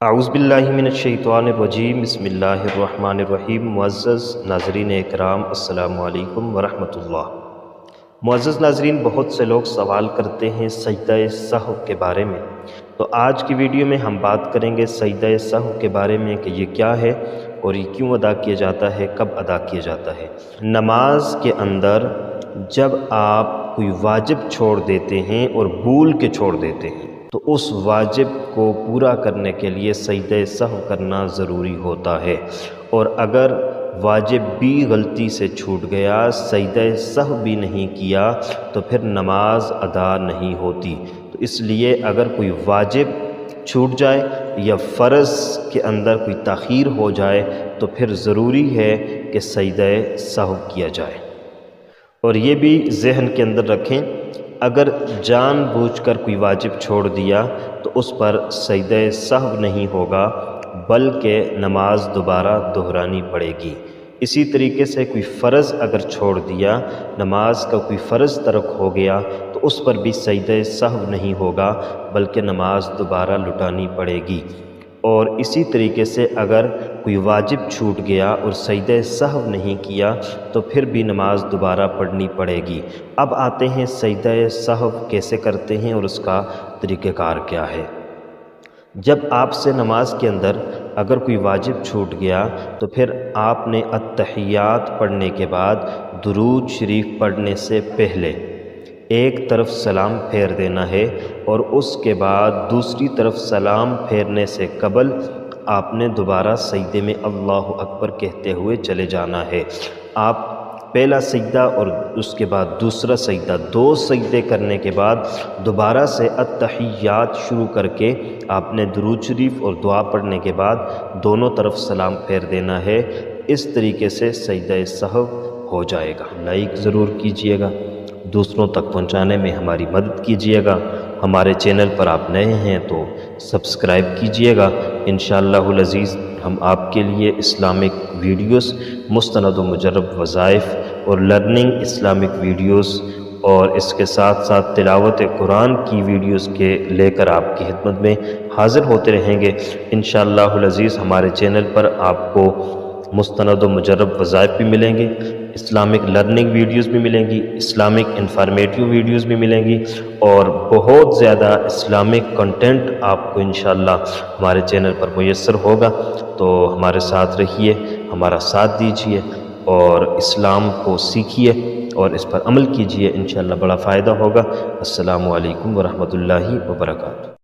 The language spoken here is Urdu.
اعوذ باللہ من الشیطان الرجیم، بسم اللہ الرحمن الرحیم۔ معزز ناظرین اکرام، السلام علیکم ورحمۃ اللہ۔ معزز ناظرین، بہت سے لوگ سوال کرتے ہیں سجدہ سہو کے بارے میں، تو آج کی ویڈیو میں ہم بات کریں گے سجدہ سہو کے بارے میں کہ یہ کیا ہے اور یہ کیوں ادا کیا جاتا ہے، کب ادا کیا جاتا ہے۔ نماز کے اندر جب آپ کوئی واجب چھوڑ دیتے ہیں اور بھول کے چھوڑ دیتے ہیں تو اس واجب کو پورا کرنے کے لیے سجدہ سہو کرنا ضروری ہوتا ہے، اور اگر واجب بھی غلطی سے چھوٹ گیا، سجدہ سہو بھی نہیں کیا تو پھر نماز ادا نہیں ہوتی۔ تو اس لیے اگر کوئی واجب چھوٹ جائے یا فرض کے اندر کوئی تاخیر ہو جائے تو پھر ضروری ہے کہ سجدہ سہو کیا جائے۔ اور یہ بھی ذہن کے اندر رکھیں، اگر جان بوجھ کر کوئی واجب چھوڑ دیا تو اس پر سجدہ سہو نہیں ہوگا، بلکہ نماز دوبارہ دہرانی پڑے گی۔ اسی طریقے سے کوئی فرض اگر چھوڑ دیا، نماز کا کوئی فرض ترک ہو گیا تو اس پر بھی سجدہ سہو نہیں ہوگا، بلکہ نماز دوبارہ لٹانی پڑے گی۔ اور اسی طریقے سے اگر کوئی واجب چھوٹ گیا اور سجدہ سہو نہیں کیا تو پھر بھی نماز دوبارہ پڑھنی پڑے گی۔ اب آتے ہیں سجدہ سہو کیسے کرتے ہیں اور اس کا طریقہ کار کیا ہے۔ جب آپ سے نماز کے اندر اگر کوئی واجب چھوٹ گیا تو پھر آپ نے التحیات پڑھنے کے بعد درود شریف پڑھنے سے پہلے ایک طرف سلام پھیر دینا ہے، اور اس کے بعد دوسری طرف سلام پھیرنے سے قبل آپ نے دوبارہ سجدے میں اللہ اکبر کہتے ہوئے چلے جانا ہے۔ آپ پہلا سجدہ اور اس کے بعد دوسرا سجدہ، دو سجدے کرنے کے بعد دوبارہ سے التحیات شروع کر کے آپ نے درود شریف اور دعا پڑھنے کے بعد دونوں طرف سلام پھیر دینا ہے۔ اس طریقے سے سجدہ سہو ہو جائے گا۔ لائک ضرور کیجئے گا، دوسروں تک پہنچانے میں ہماری مدد کیجئے گا۔ ہمارے چینل پر آپ نئے ہیں تو سبسکرائب کیجئے گا۔ انشاءاللہ العزیز ہم آپ کے لیے اسلامک ویڈیوز، مستند و مجرب وظائف اور لرننگ اسلامک ویڈیوز اور اس کے ساتھ ساتھ تلاوت قرآن کی ویڈیوز کے لے کر آپ کی خدمت میں حاضر ہوتے رہیں گے۔ انشاءاللہ العزیز ہمارے چینل پر آپ کو مستند و مجرب وظائف بھی ملیں گے، اسلامک لرننگ ویڈیوز بھی ملیں گی، اسلامک انفارمیٹیو ویڈیوز بھی ملیں گی، اور بہت زیادہ اسلامک کنٹینٹ آپ کو انشاءاللہ ہمارے چینل پر میسر ہوگا۔ تو ہمارے ساتھ رہیے، ہمارا ساتھ دیجیے اور اسلام کو سیکھیے اور اس پر عمل کیجیے، انشاءاللہ بڑا فائدہ ہوگا۔ السلام علیکم ورحمۃ اللہ وبرکاتہ۔